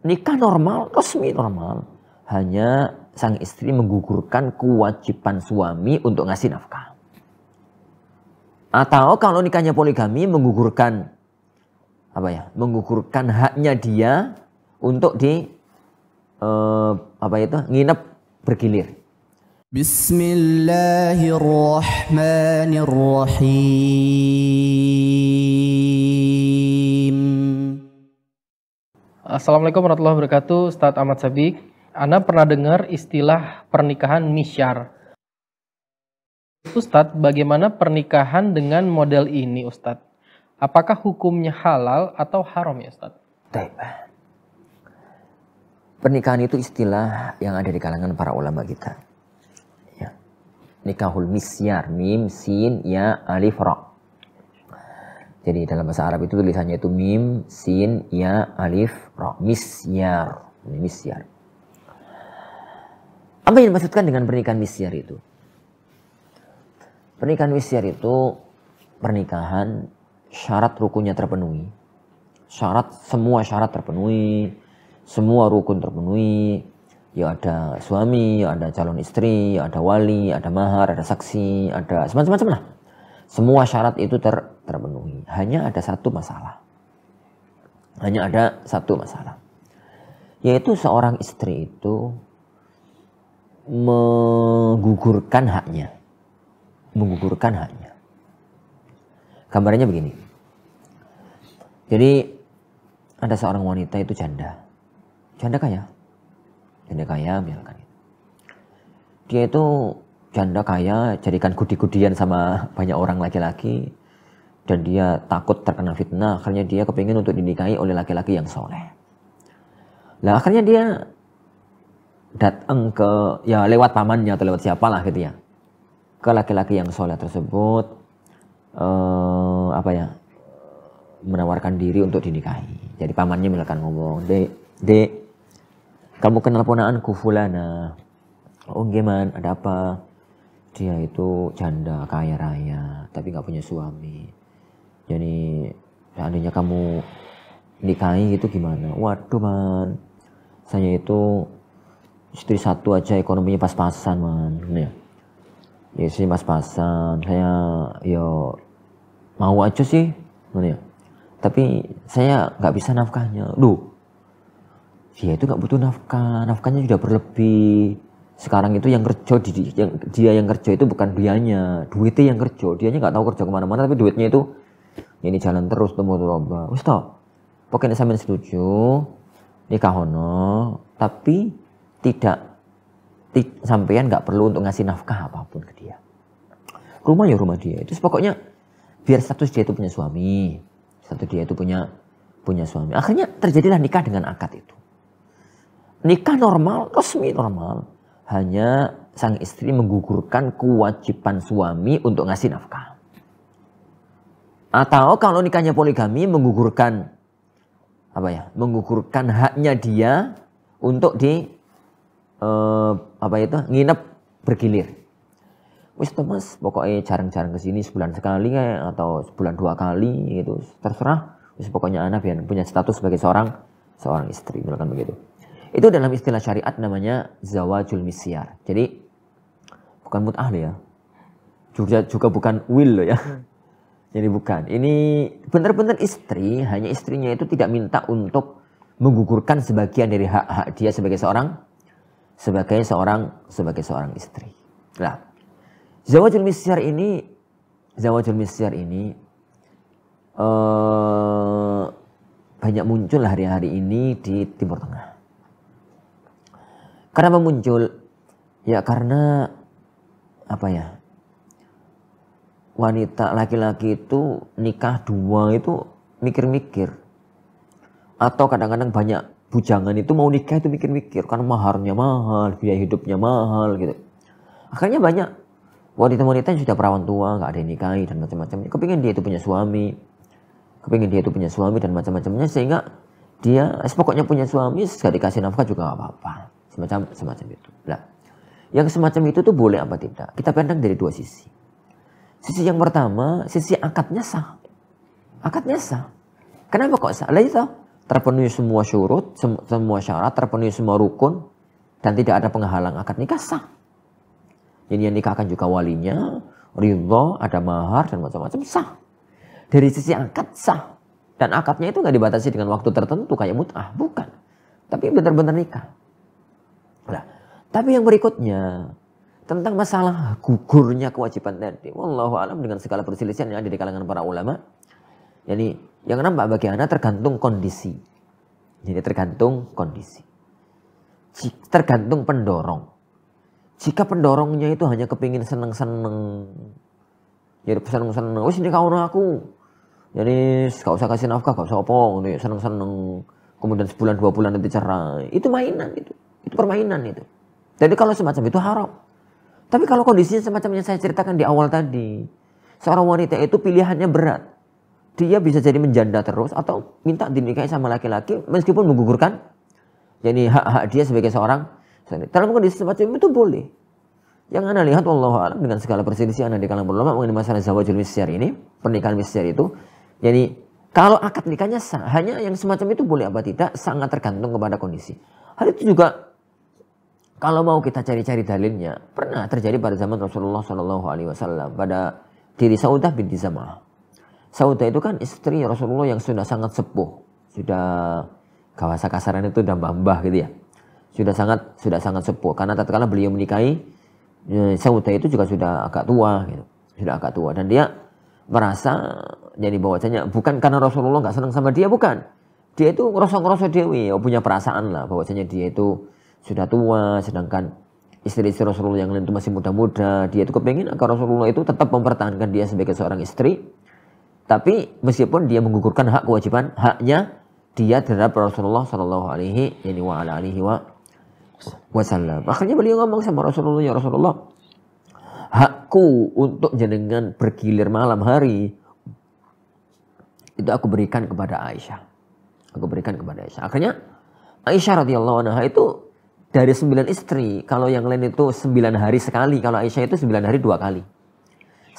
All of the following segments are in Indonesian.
nikah normal, resmi normal. Hanya sang istri menggugurkan kewajiban suami untuk ngasih nafkah. Atau kalau nikahnya poligami menggugurkan menggugurkan haknya dia untuk nginep bergilir. Bismillahirrahmanirrahim. Assalamualaikum warahmatullahi wabarakatuh. Ustadz Ahmad Sabik. Anda pernah dengar istilah pernikahan misyar? Ustadz, bagaimana pernikahan dengan model ini, Ustadz? Apakah hukumnya halal atau haram ya, Ustadz? Pernikahan itu istilah yang ada di kalangan para ulama kita. Ya. Nikahul misyar, mim, sin, ya, alif, ra. Jadi dalam bahasa Arab itu tulisannya itu mim, sin, ya, alif, ra. Misyar. Misyar. Apa yang dimaksudkan dengan pernikahan misyar itu? Pernikahan misyar itu pernikahan syarat rukunnya terpenuhi. Semua syarat terpenuhi. Semua rukun terpenuhi. Ya ada suami, ya ada calon istri, ya ada wali, ada mahar, ada saksi, ada semacam-macam lah. Semua syarat itu terpenuhi. Hanya ada satu masalah. Yaitu seorang istri itu menggugurkan haknya. Gambarnya begini. Jadi ada seorang wanita itu janda kaya misalkan. Dia itu janda kaya, jadikan gudi-gudian sama banyak orang laki-laki, dan dia takut terkena fitnah. Akhirnya dia kepingin untuk dinikahi oleh laki-laki yang soleh. Lah akhirnya dia datang lewat pamannya atau lewat siapalah gitu ya, ke laki-laki yang soleh tersebut, menawarkan diri untuk dinikahi. Jadi pamannya misalkan ngomong, dek, kamu kenal ponaanku fulana? Oh gimana, ada apa? Dia itu janda kaya raya tapi nggak punya suami. Jadi seandainya kamu nikahi itu gimana? Waduh man, saya itu istri satu aja ekonominya pas-pasan man. Ya istri pas-pasan, saya mau aja sih, ya. Tapi saya nggak bisa nafkahnya. Dia itu nggak butuh nafkahnya sudah berlebih. Sekarang itu yang kerja dia yang kerja itu bukan dianya, duitnya yang kerja. Dianya nggak tahu kerja kemana-mana, tapi duitnya itu ini jalan terus temu roba. Wis toh, pokoknya sampean setuju nikah hono, tapi sampean nggak perlu untuk ngasih nafkah apapun ke dia. Rumah dia. Itu pokoknya biar status dia itu punya suami, punya suami. Akhirnya terjadilah nikah dengan akad itu. Nikah normal, resmi normal. Hanya sang istri menggugurkan kewajiban suami untuk ngasih nafkah. Atau kalau nikahnya poligami menggugurkan haknya dia untuk nginep bergilir. Wis Thomas, pokoknya jarang-jarang kesini, sebulan sekali atau sebulan 2 kali gitu, terserah. Wis pokoknya anak biar punya status sebagai seorang istri, misalkan begitu. Itu dalam istilah syariat namanya zawajul misyar. Jadi bukan mut'ah ya. Juga bukan will ya. Jadi bukan. Ini benar-benar istri, hanya istrinya itu tidak minta untuk menggugurkan sebagian dari hak-hak dia sebagai seorang istri. Nah, zawajul misyar ini banyak muncul hari-hari ini di Timur Tengah. Kenapa muncul? Ya karena wanita laki-laki itu nikah 2 itu mikir-mikir. Atau kadang-kadang banyak bujangan itu mau nikah itu mikir-mikir karena maharnya mahal, biaya hidupnya mahal gitu. Akhirnya banyak wanita-wanita yang sudah perawan tua, nggak ada yang nikahi dan macam-macamnya. Kepingin dia itu punya suami dan macam-macamnya, sehingga dia pokoknya punya suami, gak dikasih nafkah juga nggak apa-apa. Semacam itu. Nah, yang semacam itu tuh boleh apa tidak? Kita pandang dari 2 sisi. Sisi yang pertama, sisi akadnya sah. Kenapa kok sah? Lah itu terpenuhi semua syurut, semua syarat, terpenuhi semua rukun, dan tidak ada penghalang akad nikah sah. Jadi yang nikahkan juga walinya, ridho, ada mahar dan macam-macam sah. Dari sisi akad sah. Dan akadnya itu nggak dibatasi dengan waktu tertentu kayak mut'ah, bukan. Tapi benar-benar nikah. Nah, tapi yang berikutnya tentang masalah gugurnya kewajiban tadi. Wallahu alam dengan segala perselisihan yang ada di kalangan para ulama. Jadi yang nampak bagi anak tergantung kondisi. Jadi tergantung kondisi. Tergantung pendorong. Jika pendorongnya itu hanya kepingin seneng-seneng. Jadi seneng-seneng. Wis ini kau aku. Jadi gak usah kasih nafkah, gak usah apa. Seneng-seneng. Kemudian sebulan 2 bulan nanti cerai. Itu mainan itu. Itu permainan itu. Jadi kalau semacam itu haram. Tapi kalau kondisinya semacam yang saya ceritakan di awal tadi. Seorang wanita itu pilihannya berat. Dia bisa jadi menjanda terus atau minta dinikahi sama laki-laki meskipun menggugurkan. Jadi hak-hak dia sebagai seorang. Dalam kondisi semacam itu boleh. Yang anda lihat wallahu a'lam dengan segala perselisihan di kalangan ulama mengenai masalah zawajul misyar ini. Pernikahan misyar itu. Jadi kalau akad nikahnya sah. Hanya yang semacam itu boleh apa tidak. Sangat tergantung kepada kondisi. Hal itu juga. Kalau mau kita cari-cari dalilnya, pernah terjadi pada zaman Rasulullah SAW pada diri Saudah binti Zam'ah. Saudah itu kan istri Rasulullah yang sudah sangat sepuh, sudah bahasa kasaran itu udah mbah gitu ya, sudah sangat sepuh. Karena tatkala beliau menikahi Saudah itu juga sudah agak tua, gitu. Sudah agak tua dan dia merasa jadi bahwasanya bukan karena Rasulullah nggak senang sama dia, bukan. Dia itu ngerosok-ngerosok dewi, punya perasaan lah bahwasanya dia itu sudah tua, sedangkan istri-istri Rasulullah yang lain itu masih muda-muda. Dia itu kepengen agar Rasulullah itu tetap mempertahankan dia sebagai seorang istri. Tapi meskipun dia menggugurkan hak kewajiban, haknya dia terhadap Rasulullah Sallallahu Alaihi Wasallam. Akhirnya beliau ngomong sama Rasulullah, ya Rasulullah, hakku untuk jenengan bergilir malam hari itu aku berikan kepada Aisyah. Akhirnya Aisyah radhiyallahu anha itu dari 9 istri, kalau yang lain itu 9 hari sekali, kalau Aisyah itu 9 hari 2 kali.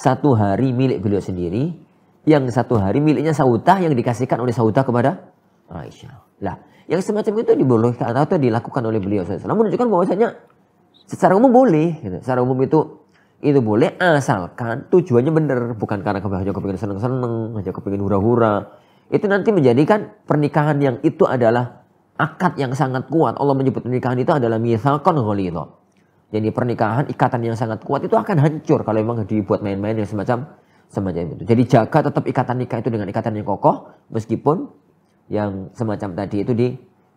1 hari milik beliau sendiri, yang 1 hari miliknya Saudah yang dikasihkan oleh Saudah kepada Aisyah. Lah, yang semacam itu dibolehkan atau dilakukan oleh beliau SAW menunjukkan bahwasanya secara umum boleh. Gitu. Secara umum itu boleh asalkan tujuannya benar, bukan karena hanya kepingin seneng-seneng, hanya kepingin hura-hura. Itu nanti menjadikan pernikahan yang itu adalah akad yang sangat kuat. Allah menyebut pernikahan itu adalah mitsaqan ghalidha. Jadi pernikahan, ikatan yang sangat kuat itu akan hancur kalau memang dibuat main-main yang semacam itu. Jadi jaga tetap ikatan nikah itu dengan ikatan yang kokoh meskipun yang semacam tadi itu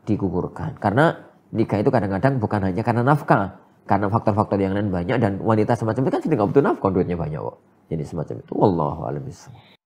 digugurkan. Karena nikah itu kadang-kadang bukan hanya karena nafkah, karena faktor-faktor yang lain banyak dan wanita semacam itu kan sedang nggak butuh nafkah, duitnya banyak kok. Jadi semacam itu. Wallahu a'lam bishawab.